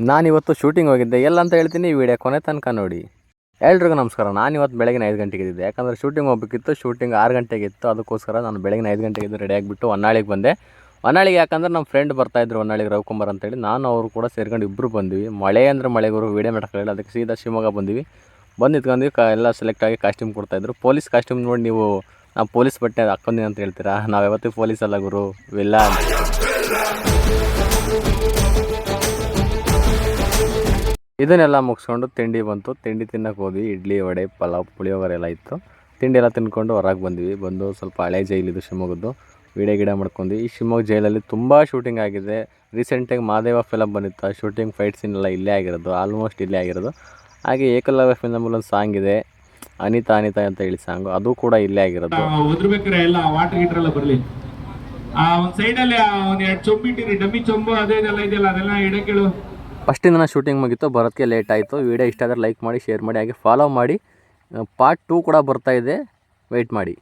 ನಾನಿವತ್ತು ಶೂಟಿಂಗ್ ಹೋಗಿದ್ದೆ ಎಲ್ಲ ಅಂತ ಹೇಳ್ತೀನಿ, ಈ ವಿಡಿಯೋ ಕೊನೆ ತನಕ ನೋಡಿ. ಎಲ್ರಿಗೂ ನಮಸ್ಕಾರ. ನಾನಿವತ್ತು ಬೆಳಗಿನ 5 ಗಂಟೆಗೆ ಇದ್ದಿದ್ದೆ, ಯಾಕಂದರೆ ಶೂಟಿಂಗ್ ಹೋಗ್ಬೇಕಿತ್ತು. ಶೂಟಿಂಗ್ 6 ಗಂಟೆಗೆ ಇತ್ತು, ಅದಕ್ಕೋಸ್ಕರ ನಾನು ಬೆಳಗಿನ 5 ಗಂಟೆಗೆ ಇದ್ದು ರೆಡಿಯಾಗಿಬಿಟ್ಟು ಹೊನ್ನಾಳಿಗೆ ಬಂದೆ. ಹೊನ್ನಾಳಿಗೆ ಯಾಕಂದ್ರೆ ನಮ್ಮ ಫ್ರೆಂಡ್ ಬರ್ತಾಯಿದ್ರು ಹೊನ್ನಾಳಿಗೆ, ರವಿಕುಮಾರ್ ಅಂತೇಳಿ. ನಾನು ಅವರು ಕೂಡ ಸೇರ್ಕೊಂಡು ಇಬ್ಬರು ಬಂದ್ವಿ. ಮಳೆ ಅಂದರೆ ಮಳೆ ಗುರು, ವೀಡಿಯೋ ಮಾಡೋಕ್ಕಾಗಲಿಲ್ಲ. ಅದಕ್ಕೆ ಸೀದಾ ಶಿವಮೊಗ್ಗ ಬಂದ್ವಿ. ಬಂದು ನಿಂತ್ಕೊಂಡ್ವಿ. ಎಲ್ಲ ಸೆಲೆಕ್ಟ್ ಆಗಿ ಕಾಸ್ಟ್ಯೂಮ್ ಕೊಡ್ತಾಯಿದ್ರು. ಪೊಲೀಸ್ ಕಾಸ್ಟ್ಯೂಮ್ ನೋಡಿ ನೀವು ನಾವು ಪೊಲೀಸ್ ಬಟ್ಟೆ ಹಾಕ್ಕೊಂಡಿ ಅಂತ ಹೇಳ್ತೀರಾ. ನಾವು ಯಾವತ್ತೂ ಪೊಲೀಸ್ ಅಲ್ಲ ಗುರು, ವಿಲ್ಲ. ಇದನ್ನೆಲ್ಲ ಮುಗಿಸ್ಕೊಂಡು ತಿಂಡಿ ಬಂತು. ತಿಂಡಿ ತಿನ್ನೋಕೆ ಹೋದ್ವಿ. ಇಡ್ಲಿ, ವಡೆ, ಪಲಾವ್, ಪುಳಿಯೋಗರೆ ಎಲ್ಲ ಇತ್ತು. ತಿಂಡಿ ಎಲ್ಲ ತಿನ್ಕೊಂಡು ಹೊರಗೆ ಬಂದ್ವಿ. ಬಂದು ಸ್ವಲ್ಪ ಹಳೆ ಜೈಲಿದು ಶಿವಮೊಗ್ಗದ್ದು ವೀಡಿಯೋ ಗಿಡ ಮಾಡ್ಕೊಂಡ್ವಿ. ಈ ಶಿವಮೊಗ್ಗ ಜೈಲಲ್ಲಿ ತುಂಬ ಶೂಟಿಂಗ್ ಆಗಿದೆ. ರೀಸೆಂಟಾಗಿ ಮಹಾದೇವ ಫಿಲಮ್ ಬಂದಿತ್ತು, ಆ ಶೂಟಿಂಗ್ ಫೈಟ್ ಸೀನ್ ಎಲ್ಲ ಇಲ್ಲೇ ಆಗಿರೋದು, ಆಲ್ಮೋಸ್ಟ್ ಇಲ್ಲೇ ಆಗಿರೋದು. ಹಾಗೆ ಏಕಲವ್ಯ ಫಿಲಮಲ್ಲಿ ಒಂದು ಸಾಂಗ್ ಇದೆ, ಅನಿತಾ ಅನಿತಾ ಅಂತ ಹೇಳಿ ಸಾಂಗು, ಅದು ಕೂಡ ಇಲ್ಲೇ ಆಗಿರೋದು. ಓದ್ಬೇಕಾರೆ ಎಲ್ಲ ವಾಟರ್ ಗೀಟರ್ ಎಲ್ಲ ಬರಲಿ. ಒಂದು ಸೈಡಲ್ಲಿ ಒಂದು 2 ಚೊಂಬು ಇಟ್ಟಿರಿ, ಡಮ್ಮಿ ಚೊಂಬು ಅದೇನೆಲ್ಲ ಇದೆಯಲ್ಲ ಅದೆಲ್ಲ ಇಡಕ್ಕೇಳು. ಫಸ್ಟಿಂದ ಶೂಟಿಂಗ್ ಮುಗಿತ್ತು, ಬರೋದಕ್ಕೆ ಲೇಟ್ ಆಯಿತು. ವಿಡಿಯೋ ಇಷ್ಟ ಆದರೆ ಲೈಕ್ ಮಾಡಿ, ಶೇರ್ ಮಾಡಿ, ಹಾಗೆ ಫಾಲೋ ಮಾಡಿ. ಪಾರ್ಟ್ 2 ಕೂಡ ಬರ್ತಾಯಿದೆ, ವೆಯ್ಟ್ ಮಾಡಿ.